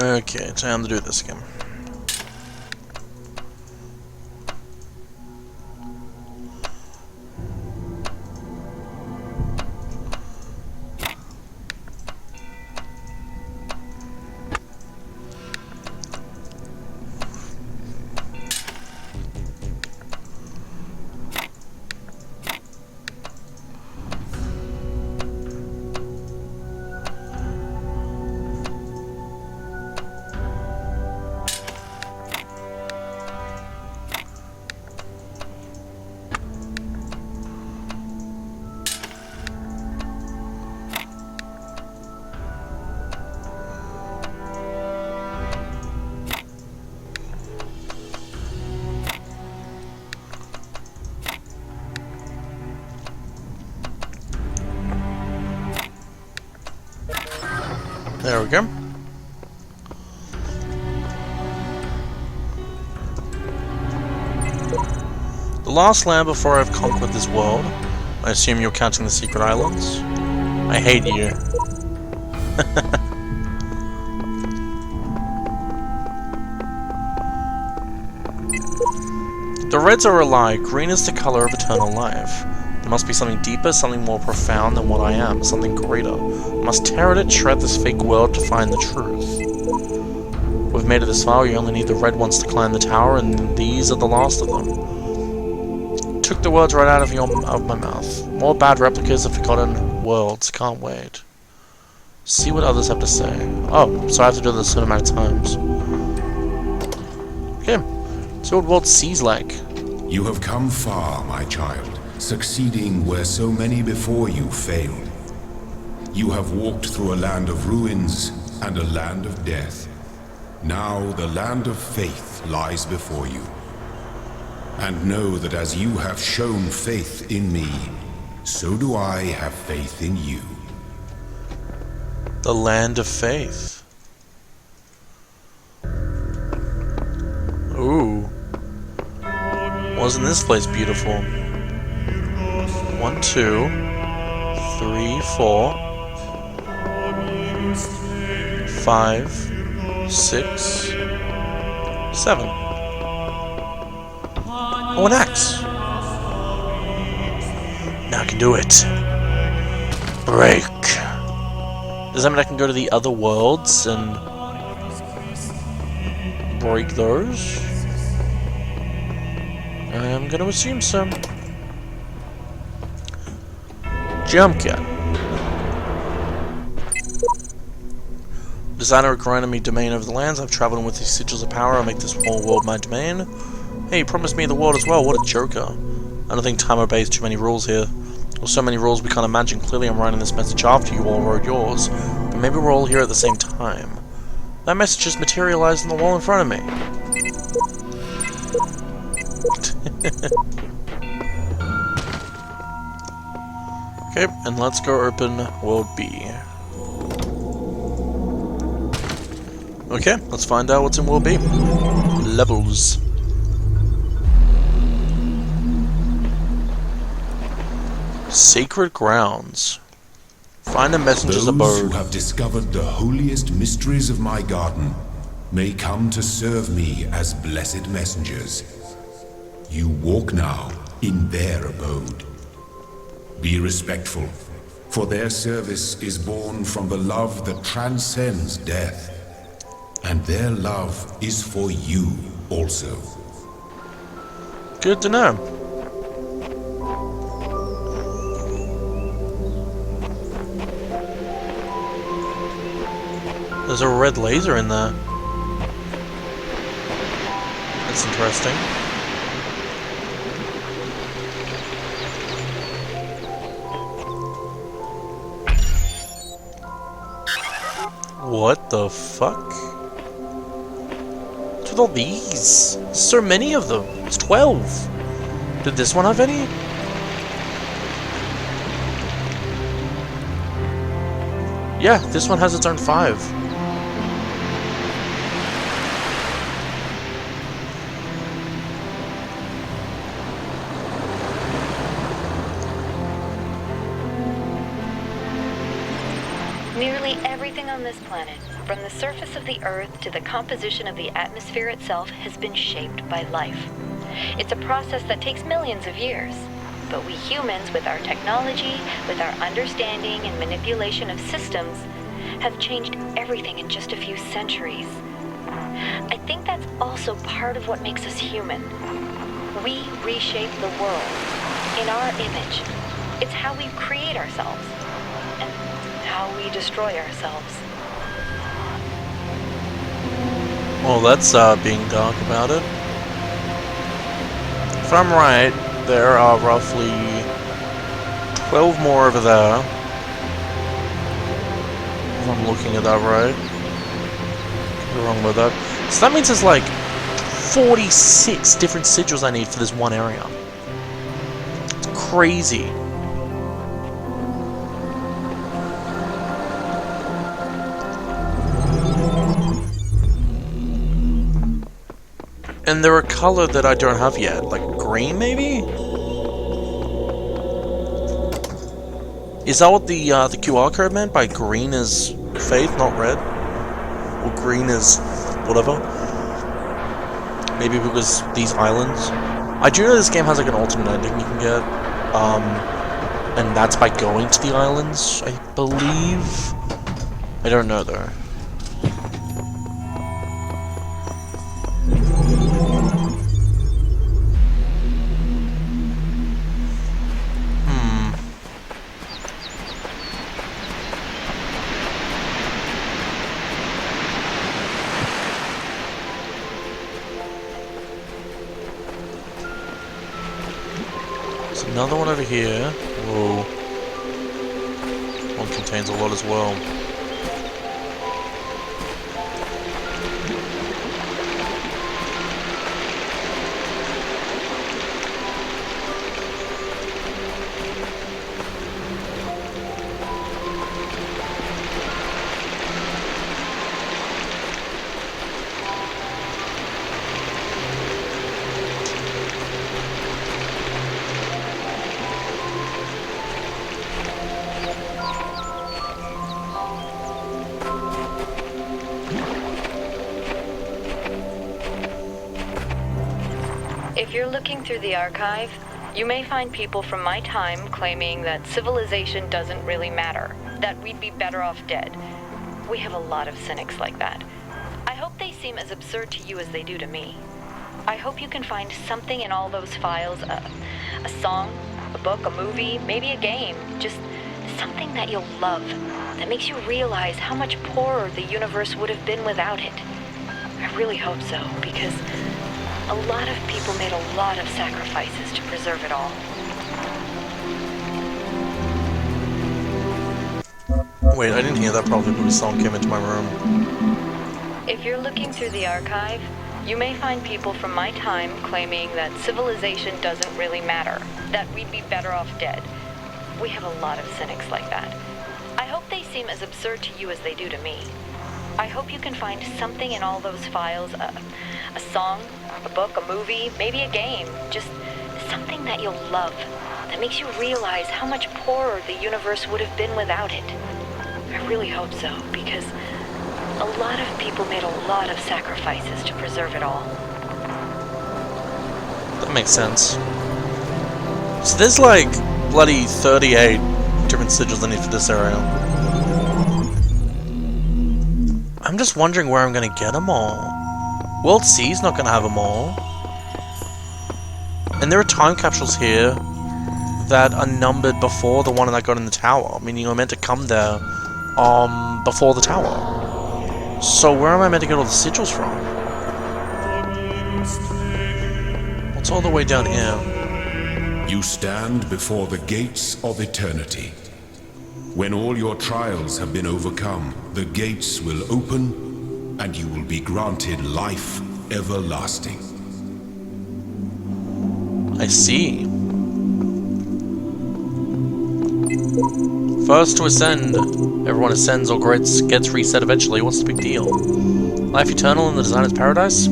Okay, time to do this again. There we go. The last land before I've conquered this world. I assume you're counting the secret islands? I hate you. The reds are a lie. Green is the color of eternal life. There must be something deeper, something more profound than what I am, something greater. I must tear at it, shred this fake world to find the truth. We've made it this far, you only need the red ones to climb the tower, and these are the last of them. Took the words right out of my mouth. More bad replicas of forgotten worlds, can't wait. See what others have to say. Oh, so I have to do this a certain amount of times. Okay, see what world C's like. You have come far, my child. Succeeding where so many before you failed. You have walked through a land of ruins and a land of death. Now the land of faith lies before you. And know that as you have shown faith in me, so do I have faith in you. The land of faith. Ooh. Wasn't this place beautiful? 1, 2, 3, 4, 5, 6, 7. Oh, an axe! Now I can do it. Break. Does that mean I can go to the other worlds and break those? I'm gonna assume so. Jump cut. Designer granted me domain over the lands. I've traveled with these sigils of power. I'll make this whole world my domain. Hey, you promised me the world as well. What a joker. I don't think time obeys too many rules here. There's so many rules we can't imagine. Clearly I'm writing this message after you all wrote yours. But maybe we're all here at the same time. That message just materialized on the wall in front of me. Okay, and let's go open World B. Okay, let's find out what's in World B. Levels. Sacred grounds. Find a messenger's abode. Those who have discovered the holiest mysteries of my garden may come to serve me as blessed messengers. You walk now in their abode. Be respectful, for their service is born from the love that transcends death. And their love is for you also. Good to know. There's a red laser in there. That's interesting. What the fuck? What's with all these? There's so many of them. It's 12. Did this one have any? Yeah, this one has its own 5. Nearly everything on this planet From the surface of the Earth to the composition of the atmosphere itself has been shaped by life. It's a process that takes millions of years. But we humans, with our technology, with our understanding and manipulation of systems, have changed everything in just a few centuries. I think that's also part of what makes us human. We reshape the world in our image. It's how we create ourselves and how we destroy ourselves. Well, that's being dark about it. If I'm right, there are roughly 12 more over there. If I'm looking at that right. Could be wrong with that. So that means there's like 46 different sigils I need for this one area. It's crazy. And they're a color that I don't have yet, like green maybe? Is that what the QR code meant by green is faith, not red? Or green is whatever? Maybe because these islands? I do know this game has like an alternate ending you can get. And that's by going to the islands, I believe. I don't know though. Another one over here. Whoa. One contains a lot as well. If you're looking through the archive, you may find people from my time claiming that civilization doesn't really matter, that we'd be better off dead. We have a lot of cynics like that. I hope they seem as absurd to you as they do to me. I hope you can find something in all those files, a song, a book, a movie, maybe a game, just something that you'll love, that makes you realize how much poorer the universe would have been without it. I really hope so, because a lot of people made a lot of sacrifices to preserve it all. Wait, I didn't hear that probably when the song came into my room. If you're looking through the archive, you may find people from my time claiming that civilization doesn't really matter, that we'd be better off dead. We have a lot of cynics like that. I hope they seem as absurd to you as they do to me. I hope you can find something in all those files, a song, a book, a movie, maybe a game, just something that you'll love, that makes you realize how much poorer the universe would have been without it. I really hope so, because a lot of people made a lot of sacrifices to preserve it all. That makes sense. So there's like bloody 38 different sigils I need for this area. I'm just wondering where I'm gonna get them all. World C's not gonna have them all. And there are time capsules here that are numbered before the one that I got in the tower, meaning you're meant to come there before the tower. So where am I meant to get all the sigils from? What's all the way down here? You stand before the gates of eternity. When all your trials have been overcome, the gates will open, and you will be granted life everlasting. I see. First to ascend. Everyone ascends or gets reset eventually. What's the big deal? Life eternal in the designer's paradise?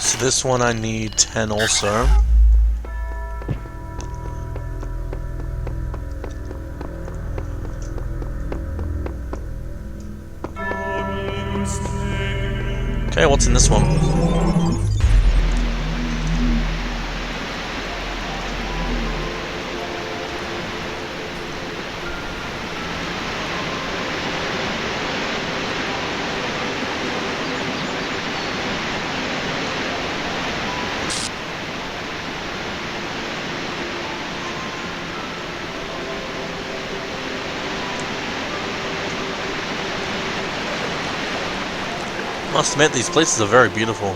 So this one I need 10 also. Okay, what's in this one? Must admit, these places are very beautiful.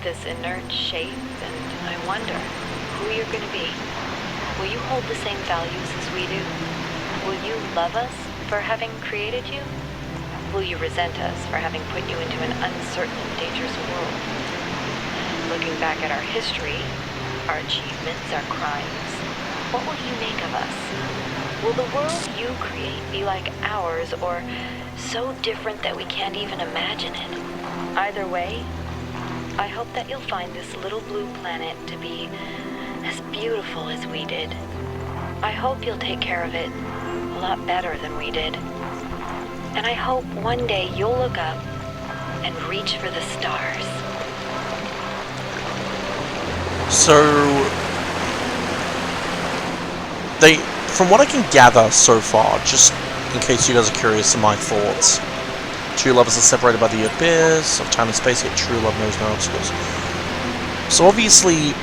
This inert shape, and I wonder who you're going to be. Will you hold the same values as we do? Will you love us for having created you? Will you resent us for having put you into an uncertain and dangerous world? Looking back at our history, our achievements, our crimes, what will you make of us? Will the world you create be like ours, or so different that we can't even imagine it? Either way, I hope that you'll find this little blue planet to be as beautiful as we did. I hope you'll take care of it a lot better than we did. And I hope one day you'll look up and reach for the stars. So, from what I can gather so far, just in case you guys are curious of my thoughts, two lovers are separated by the abyss of time and space, yet true love knows no obstacles. So obviously,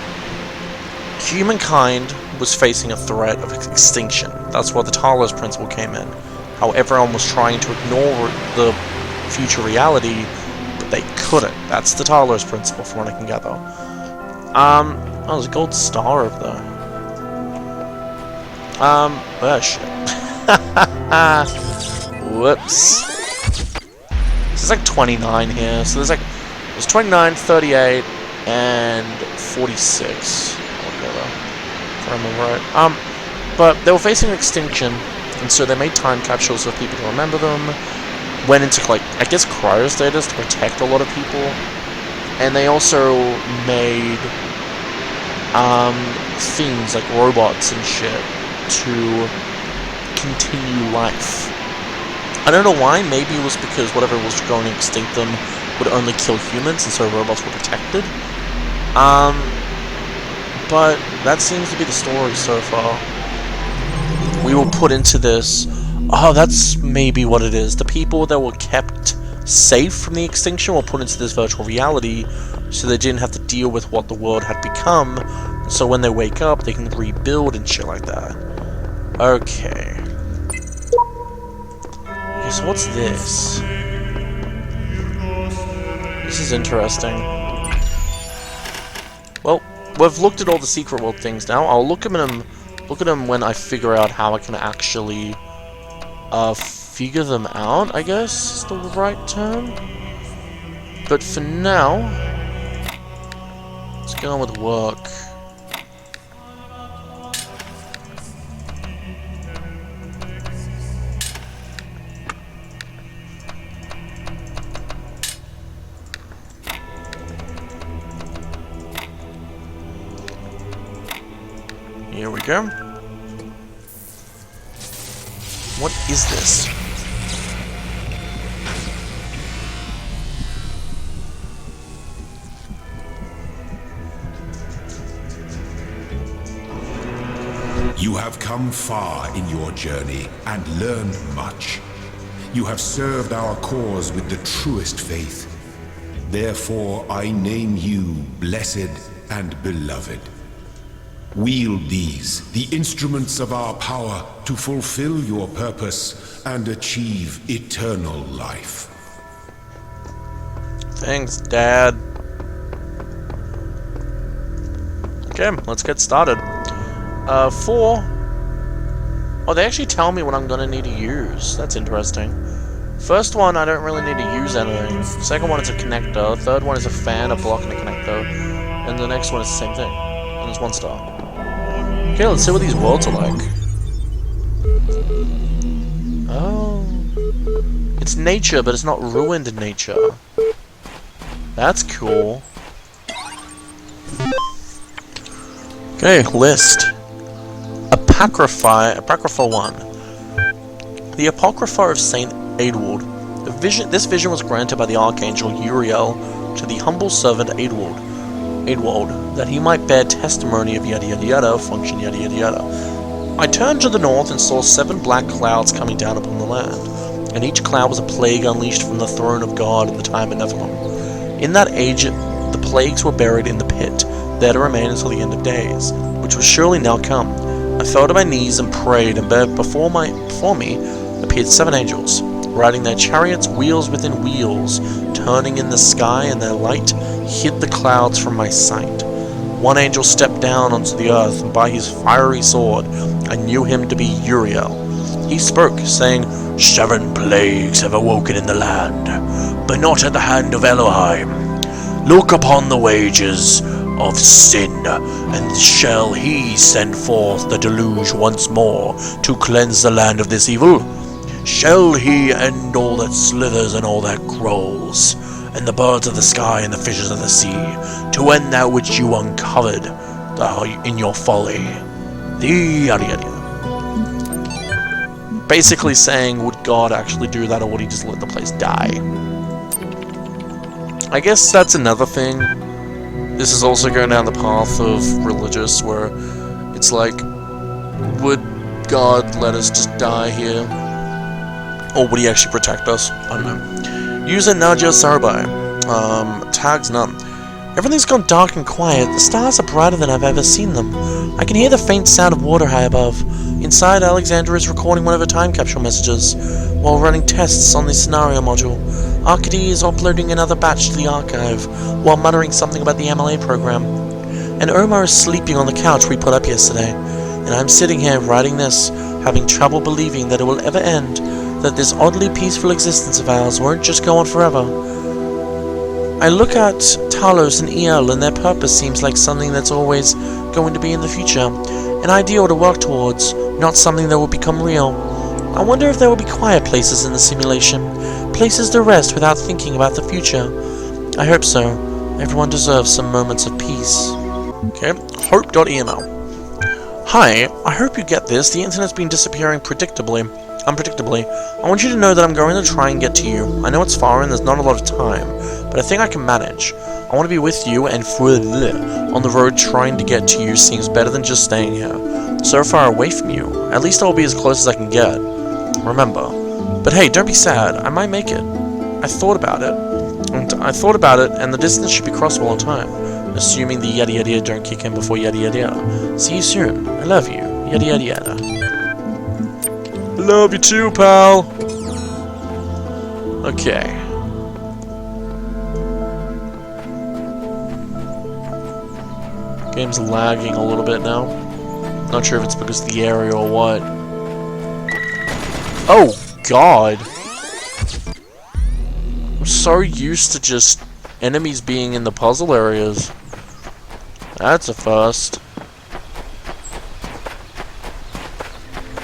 humankind was facing a threat of extinction. That's where the Talos Principle came in. How everyone was trying to ignore the future reality, but they couldn't. That's the Talos Principle, from what I can gather. Oh, there's a gold star over there. Oh shit. Whoops. There's like 29 here, so there's 29, 38, and 46 altogether, if I remember right. But they were facing extinction, and so they made time capsules for people to remember them, went into, like, I guess cryostatus to protect a lot of people, and they also made, things like robots and shit to continue life. I don't know why, maybe it was because whatever was going to extinct them would only kill humans, and so robots were protected. But that seems to be the story so far. We were put into this... Oh, that's maybe what it is. The people that were kept safe from the extinction were put into this virtual reality, so they didn't have to deal with what the world had become, so when they wake up, they can rebuild and shit like that. Okay. So what's this? This is interesting. Well, we've looked at all the secret world things now. I'll look at them when I figure out how I can actually figure them out, I guess is the right term. But for now, let's get on with work. Here we go. What is this? You have come far in your journey and learned much. You have served our cause with the truest faith. Therefore, I name you blessed and beloved. Wield these, the instruments of our power, to fulfill your purpose and achieve eternal life. Thanks, Dad. Okay, let's get started. 4. Oh, they actually tell me what I'm gonna need to use. That's interesting. First one, I don't really need to use anything. Second one is a connector. Third one is a fan, a block, and a connector. and the next one is the same thing. And it's 1 star. Okay, let's see what these worlds are like. Oh. It's nature, but it's not ruined nature. That's cool. Okay, list. Apocrypha 1. The Apocrypha of Saint Eadward. This vision was granted by the Archangel Uriel to the humble servant Eadward, that he might bear testimony of yada yada yada, function yada yada yada. I turned to the north and saw 7 black clouds coming down upon the land, and each cloud was a plague unleashed from the throne of God in the time of Nephilim. In that age, the plagues were buried in the pit, there to remain until the end of days, which was surely now come. I fell to my knees and prayed, and before me appeared 7 angels, riding their chariots wheels within wheels, turning in the sky, and their light hid the clouds from my sight. One angel stepped down onto the earth, and by his fiery sword I knew him to be Uriel. He spoke, saying, 7 plagues have awoken in the land, but not at the hand of Elohim. Look upon the wages of sin, and shall he send forth the deluge once more to cleanse the land of this evil? Shall he end all that slithers and all that crawls, and the birds of the sky and the fishes of the sea, to end that which you uncovered in your folly? The yada yada. Basically saying, would God actually do that, or would he just let the place die? I guess that's another thing. This is also going down the path of religious, where it's like, would God let us just die here? Or would he actually protect us? I don't know. User Nadia Sarabai. Tags none. Everything's gone dark and quiet. The stars are brighter than I've ever seen them. I can hear the faint sound of water high above. Inside, Alexandra is recording one of her time capsule messages, while running tests on the scenario module. Arkady is uploading another batch to the archive, while muttering something about the MLA program. And Omar is sleeping on the couch we put up yesterday. And I'm sitting here writing this, having trouble believing that it will ever end, that this oddly peaceful existence of ours won't just go on forever. I look at Talos and Uriel, and their purpose seems like something that's always going to be in the future, an ideal to work towards, not something that will become real. I wonder if there will be quiet places in the simulation, places to rest without thinking about the future. I hope so. Everyone deserves some moments of peace. Okay, hope.eml. Hi, I hope you get this. The internet's been disappearing unpredictably. I want you to know that I'm going to try and get to you. I know it's far and there's not a lot of time, but I think I can manage. I want to be with you, and on the road trying to get to you seems better than just staying here, so far away from you. At least I'll be as close as I can get. Remember. But hey, don't be sad. I might make it. I thought about it, and the distance should be crossable on time, assuming the yada yada yada don't kick in before yada yada yada. See you soon. I love you. Yada yada yada. Love you too, pal. Okay. Game's lagging a little bit now. Not sure if it's because of the area or what. Oh, God. I'm so used to just enemies being in the puzzle areas. That's a first.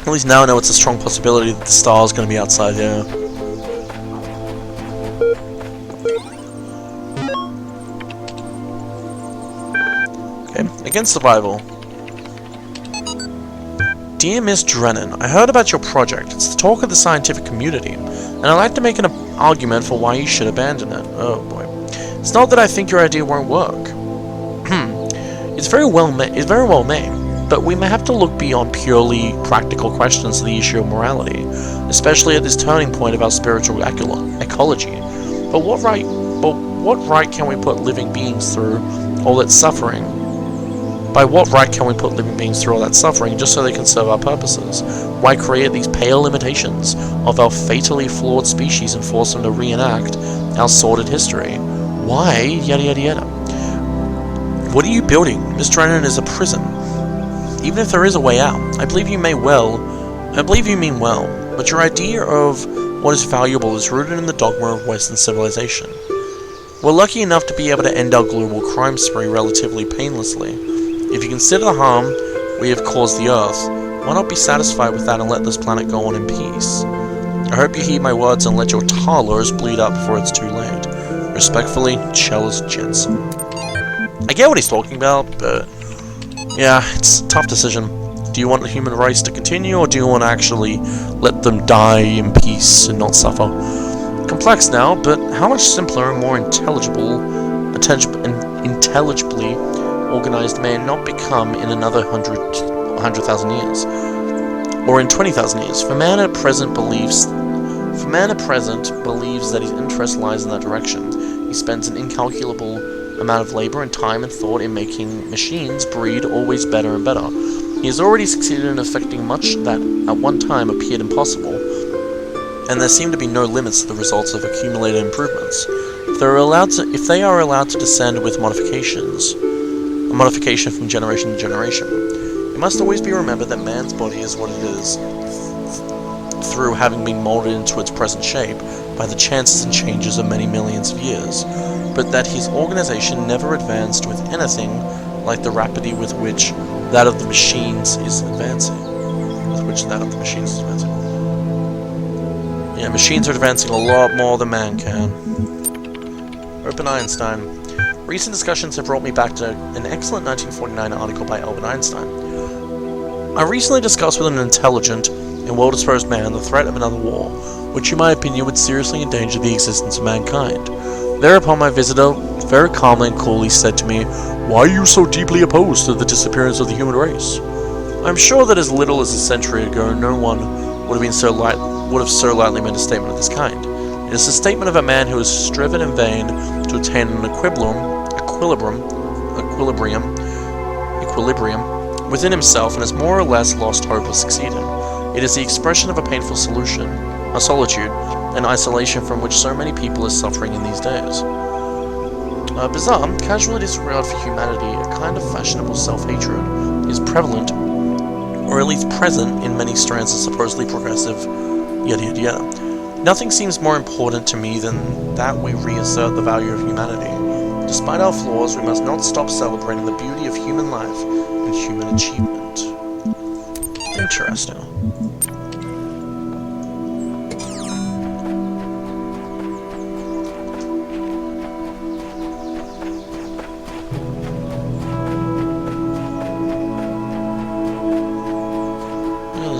At least now I know it's a strong possibility that the star is going to be outside there. Okay, against survival. Dear Miss Drennan, I heard about your project. It's the talk of the scientific community, and I'd like to make an argument for why you should abandon it. Oh boy. It's not that I think your idea won't work. It's very well made. But we may have to look beyond purely practical questions to the issue of morality, especially at this turning point of our spiritual ecology. But what right can we put living beings through all that suffering? By what right can we put living beings through all that suffering just so they can serve our purposes? Why create these pale imitations of our fatally flawed species and force them to reenact our sordid history? Why? Yada yada yada. What are you building? Miss Drennan is a prison. Even if there is a way out, I believe you mean well, but your idea of what is valuable is rooted in the dogma of Western civilization. We're lucky enough to be able to end our global crime spree relatively painlessly. If you consider the harm we have caused the Earth, why not be satisfied with that and let this planet go on in peace? I hope you heed my words and let your Talos bleed out before it's too late. Respectfully, Chellis Jensen. I get what he's talking about, but yeah, it's a tough decision. Do you want the human race to continue, or do you want to actually let them die in peace and not suffer? Complex now, but how much simpler and more intelligibly organized may not become in another 100,000 years, or in 20,000 years. For man at present believes that his interest lies in that direction. He spends an incalculable amount of labor and time and thought in making machines breed always better and better. He has already succeeded in effecting much that at one time appeared impossible, and there seem to be no limits to the results of accumulated improvements. If they are allowed to descend with modifications, a modification from generation to generation, it must always be remembered that man's body is what it is through having been molded into its present shape by the chances and changes of many millions of years, but that his organization never advanced with anything like the rapidity with which that of the machines is advancing. Yeah, machines are advancing a lot more than man can. Open Einstein. Recent discussions have brought me back to an excellent 1949 article by Albert Einstein. I recently discussed with an intelligent and well-disposed man the threat of another war, which in my opinion would seriously endanger the existence of mankind. Thereupon my visitor very calmly and coolly said to me, "Why are you so deeply opposed to the disappearance of the human race?" I am sure that as little as a century ago, no one would have so lightly made a statement of this kind. It is a statement of a man who has striven in vain to attain an equilibrium within himself and has more or less lost hope of succeeding. It is the expression of a painful solitude, and isolation from which so many people are suffering in these days. Bizarre, casually disregard for humanity, a kind of fashionable self-hatred, is prevalent, or at least present, in many strands of supposedly progressive yada yada yada. Nothing seems more important to me than that we reassert the value of humanity. Despite our flaws, we must not stop celebrating the beauty of human life and human achievement. Interesting.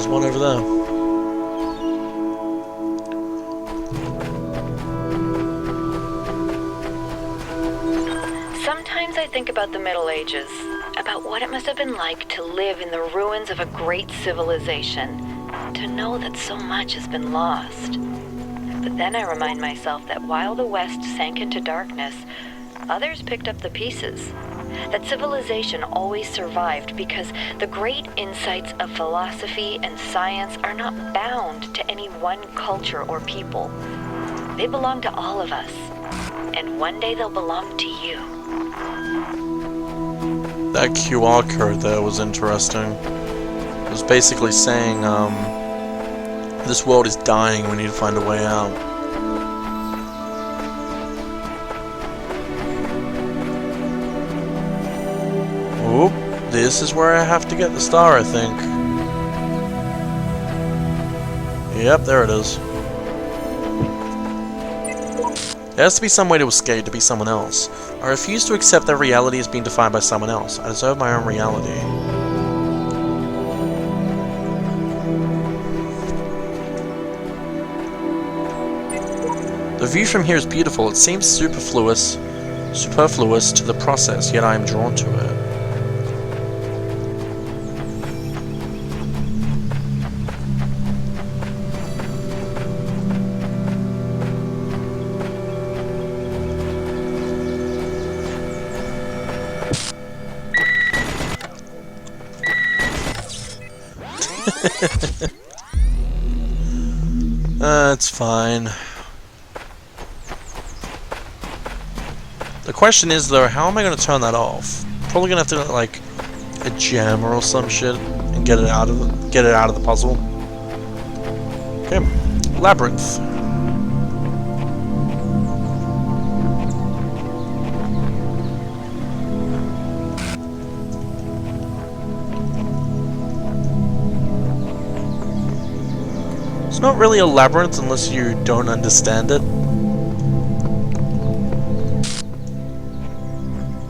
One over there. Sometimes I think about the Middle Ages, about what it must have been like to live in the ruins of a great civilization, to know that so much has been lost. But then I remind myself that while the West sank into darkness, others picked up the pieces. That civilization always survived because the great insights of philosophy and science are not bound to any one culture or people. They belong to all of us, and one day they'll belong to you. That QR code there was interesting. It was basically saying, this world is dying, we need to find a way out. Oop, this is where I have to get the star, I think. Yep, there it is. There has to be some way to escape, to be someone else. I refuse to accept that reality is being defined by someone else. I deserve my own reality. The view from here is beautiful. It seems superfluous to the process, yet I am drawn to it. It's fine. The question is, though, how am I going to turn that off? Probably going to have to, like, a jammer or some shit and get it out of the puzzle. Okay, labyrinth. It's not really a labyrinth unless you don't understand it.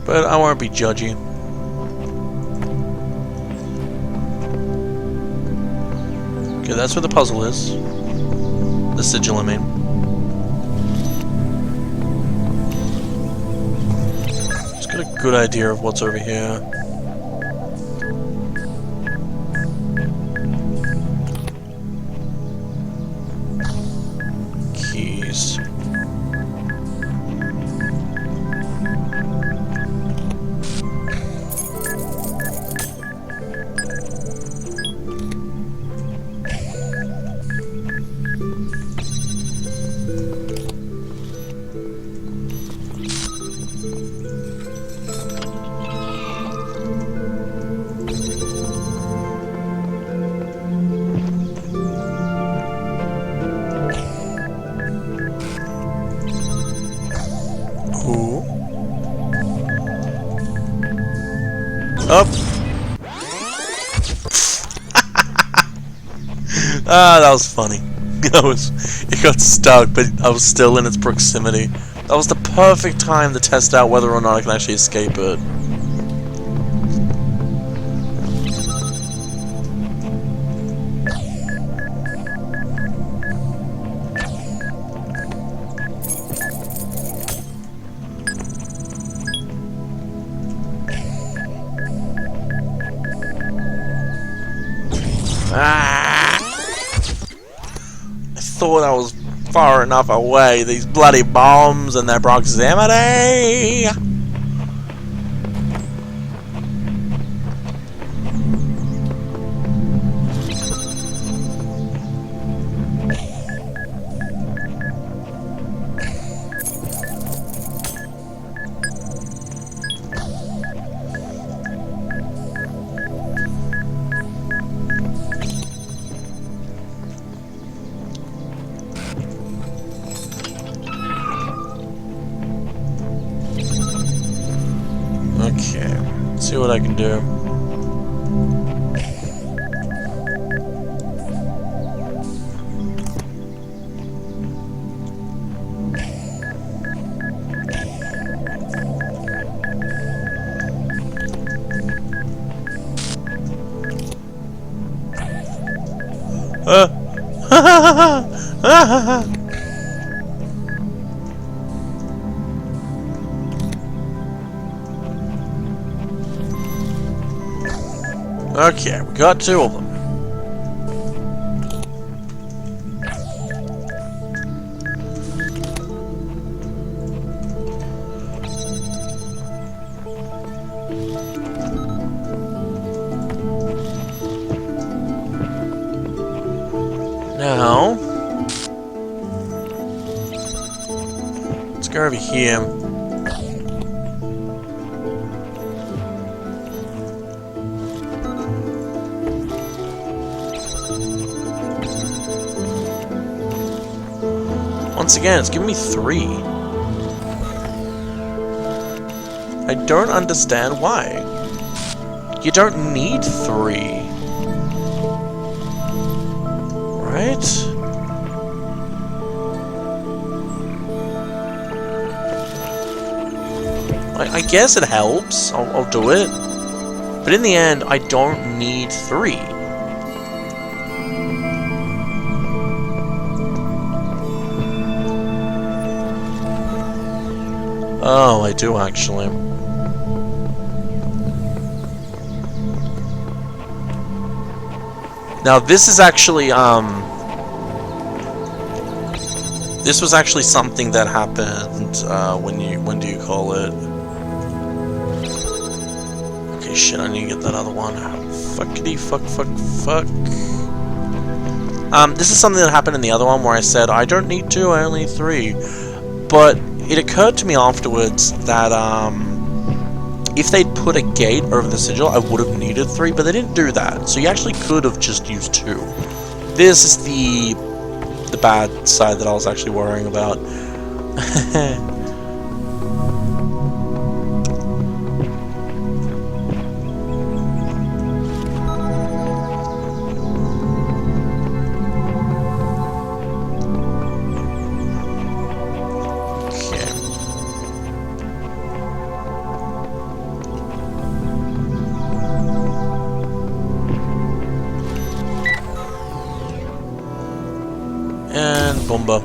But I won't be judgy. Okay, that's where the puzzle is. The sigil, I mean. Just got a good idea of what's over here. Keys. Up. Ah, that was funny. It got stuck, but I was still in its proximity. That was the perfect time to test out whether or not I can actually escape it. Ah! I thought I was far enough away. These bloody bombs and their proximity! Okay, let's see what I can do. Okay, we got two of them. Now, let's go over here. Once again, it's giving me 3. I don't understand why. You don't need 3. Right? I guess it helps. I'll do it. But in the end, I don't need 3. Oh, I do actually. Now this is actually, this was actually something that happened, when do you call it? Okay, shit, I need to get that other one. Fuckity fuck. This is something that happened in the other one where I said, I don't need 2, I only need 3. But it occurred to me afterwards that, if they'd put a gate over the sigil, I would have needed 3, but they didn't do that. So you actually could have just used 2. This is the bad side that I was actually worrying about. Bomba.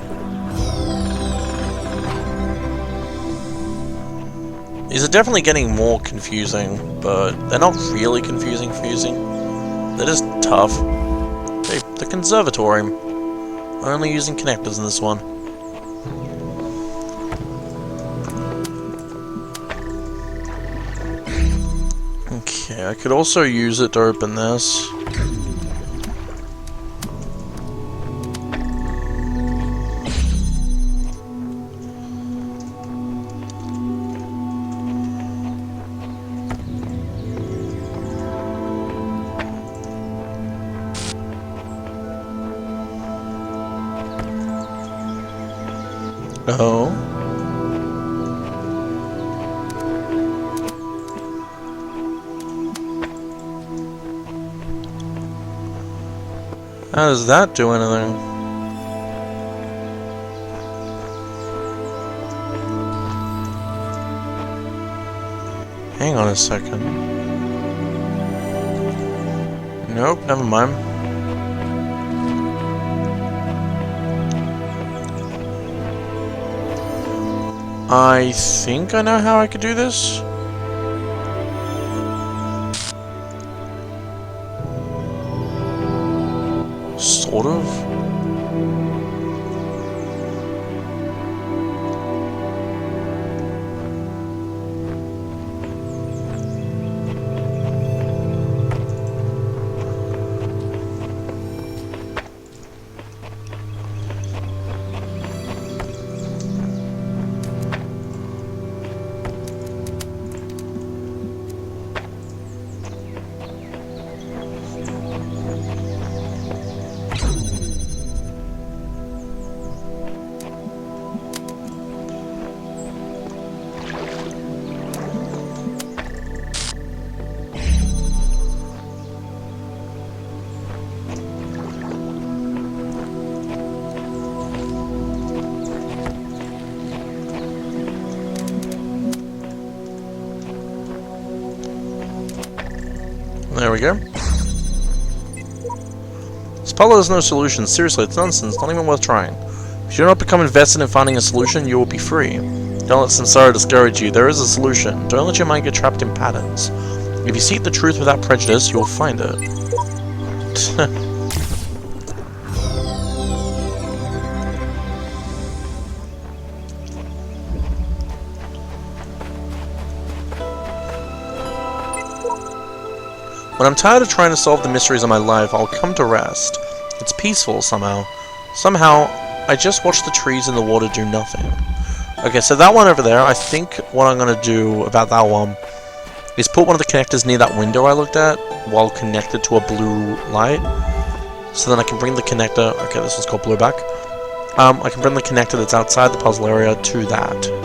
These are definitely getting more confusing, but they're not really confusing. They're just tough. Hey, the conservatory. Only using connectors in this one. Okay, I could also use it to open this. Oh. How does that do anything? Hang on a second. Nope, never mind. I think I know how I could do this. Sort of. There we go. This puzzle has no solution. Seriously, it's nonsense. Not even worth trying. If you do not become invested in finding a solution, you will be free. Don't let Samsara discourage you. There is a solution. Don't let your mind get trapped in patterns. If you seek the truth without prejudice, you will find it. When I'm tired of trying to solve the mysteries of my life, I'll come to rest. It's peaceful somehow. Somehow, I just watch the trees and the water do nothing. Okay, so that one over there, I think what I'm going to do about that one is put one of the connectors near that window I looked at while connected to a blue light. So then I can bring the connector, okay, this one's called blowback. I can bring the connector that's outside the puzzle area to that.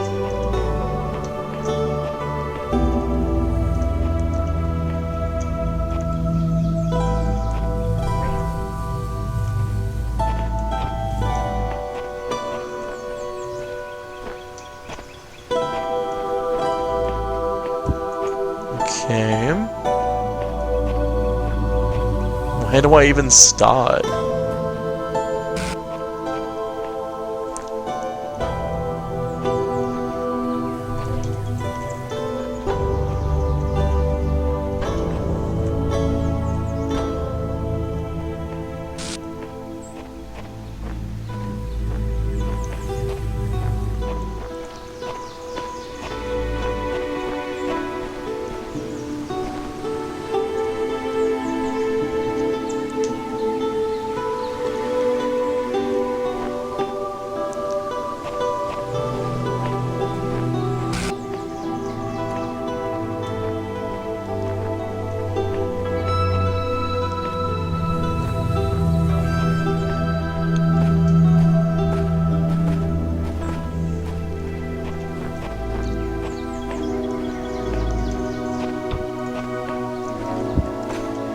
Okay. Where do I even start?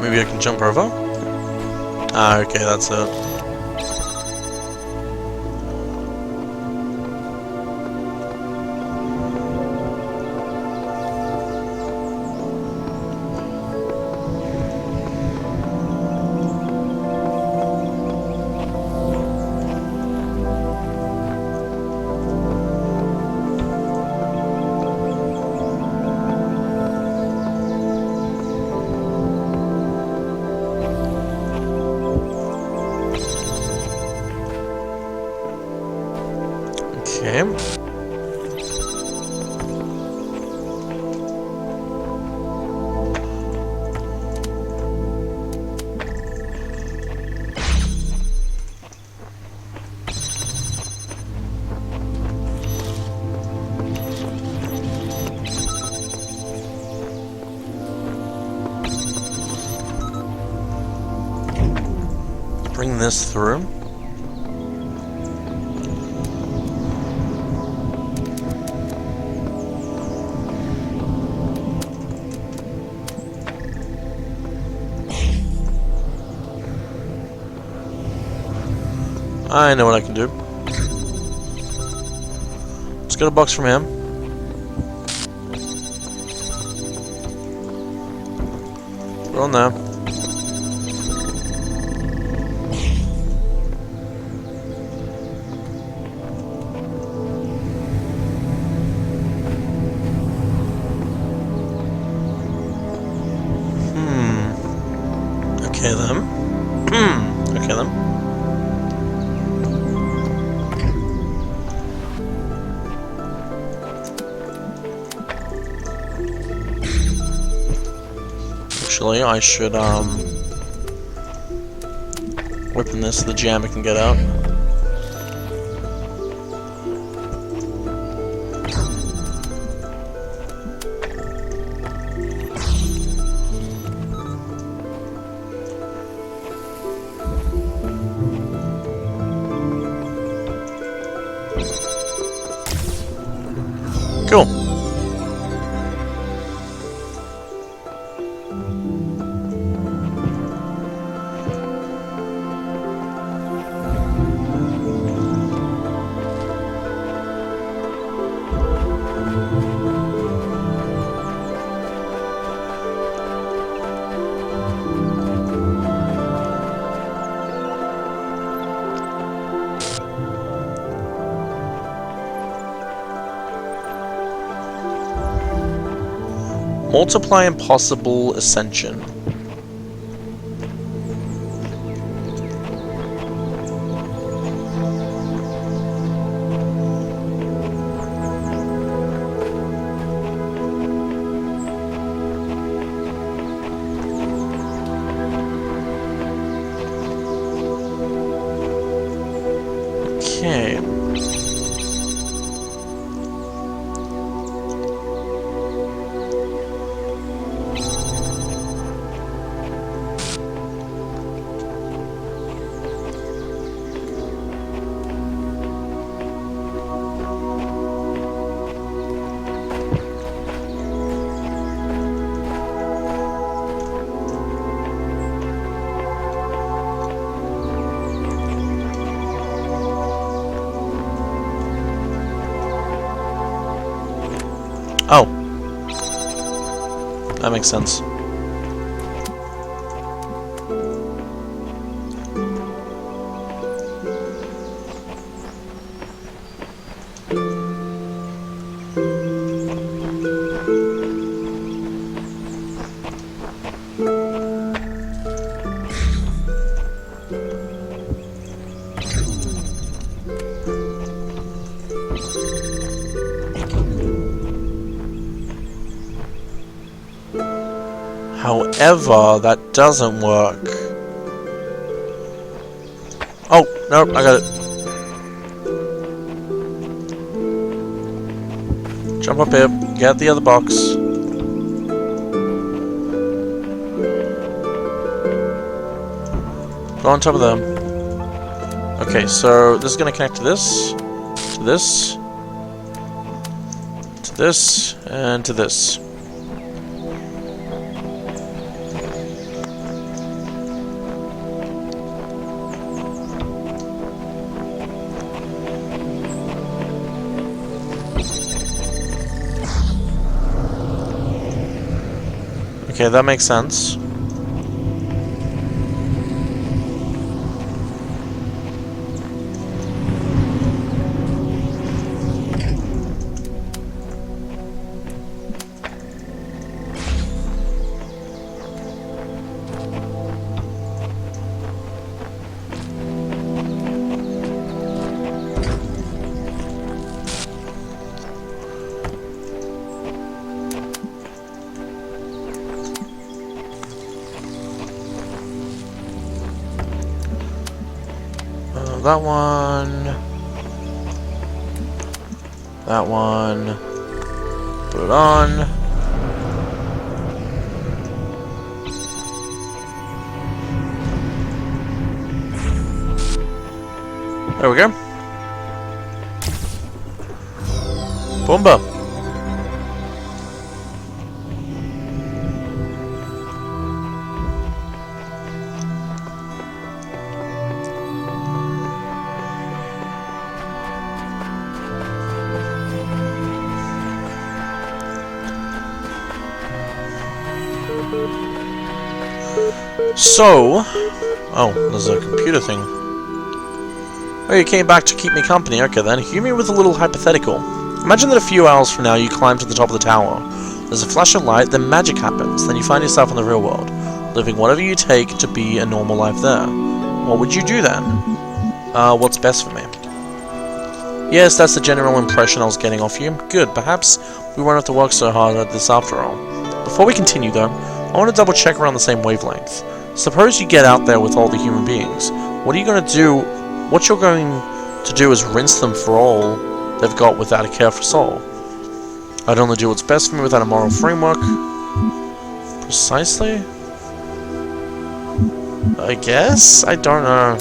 Maybe I can jump over? Ah, okay, that's it. Okay. Bring this through. I know what I can do. Let's get a box from him. We're on there. Okay then. Okay then. Actually, I should whipping this so the jammer can get out. Cool. Multiply impossible ascension. Okay. Oh. That makes sense. However, that doesn't work. Oh, nope, I got it. Jump up here, get the other box. Go on top of them. Okay, so this is going to connect to this, to this, to this, and to this. Okay, that makes sense. that one. That one. Put it on. There we go. Boomba. So, oh, there's a computer thing. Oh, you came back to keep me company. Okay then, hear me with a little hypothetical. Imagine that a few hours from now you climb to the top of the tower. There's a flash of light, then magic happens. Then you find yourself in the real world, living whatever you take to be a normal life there. What would you do then? What's best for me? Yes, that's the general impression I was getting off you. Good, perhaps we won't have to work so hard at this after all. Before we continue though, I want to double check we're on the same wavelength. Suppose you get out there with all the human beings. What are you going to do? What you're going to do is rinse them for all they've got without a care for soul. I'd only do what's best for me without a moral framework. Precisely? I guess? I don't know.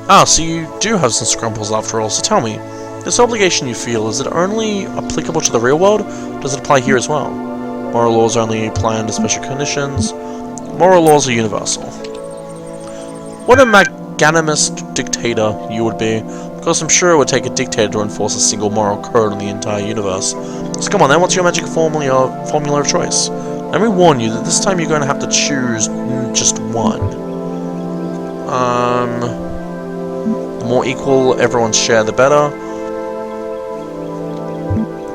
Ah, so you do have some scruples after all, so tell me, this obligation you feel, is it only applicable to the real world? Or does it apply here as well? Moral laws only apply under special conditions. Moral laws are universal. What a magnanimous dictator you would be. Because I'm sure it would take a dictator to enforce a single moral code on the entire universe. So come on then, what's your magic formula of choice? Let me warn you that this time you're going to have to choose just one. The more equal everyone's share, the better.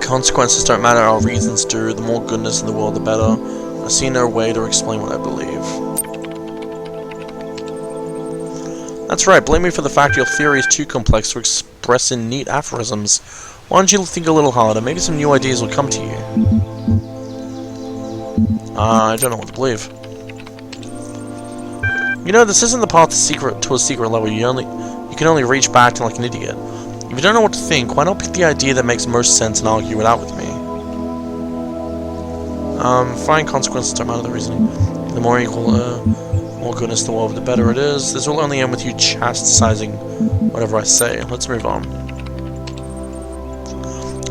Consequences don't matter, our reasons do. The more goodness in the world, the better. I see no way to explain what I believe. That's right, blame me for the fact your theory is too complex to express in neat aphorisms. Why don't you think a little harder? Maybe some new ideas will come to you. I don't know what to believe. You know, this isn't the path to a secret level. You can only reach back to like an idiot. If you don't know what to think, why not pick the idea that makes most sense and argue it out with me? Fine, consequences don't matter the reasoning. The more equal, more goodness the world, the better it is. This will only end with you chastising whatever I say. Let's move on.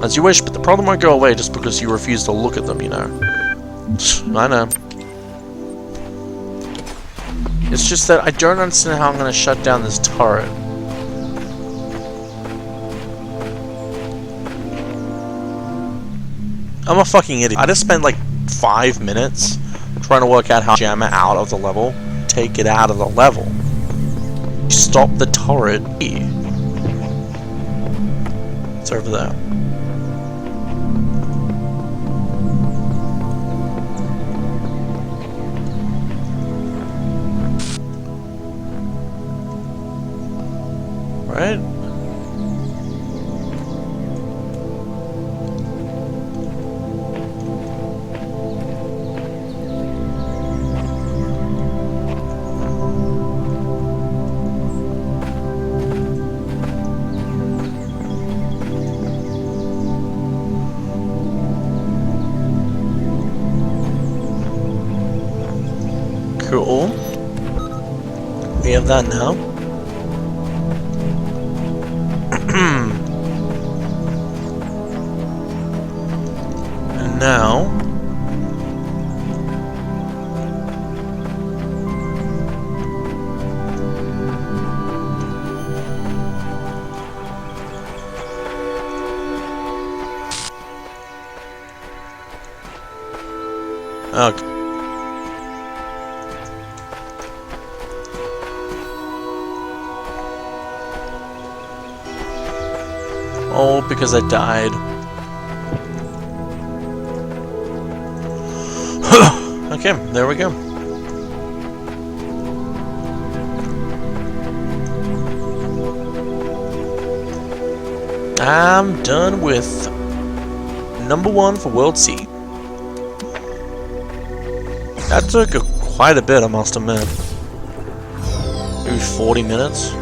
As you wish, but the problem won't go away just because you refuse to look at them, you know. I know. It's just that I don't understand how I'm going to shut down this turret. I'm a fucking idiot. I just spent like 5 minutes trying to work out how to jam it out of the level. Take it out of the level. Stop the turret. It's over there. Right? Cool. We have that now. And now... okay. Oh, because I died. Okay, there we go. I'm done with number 1 for World C. That took quite a bit, I must admit. Maybe 40 minutes?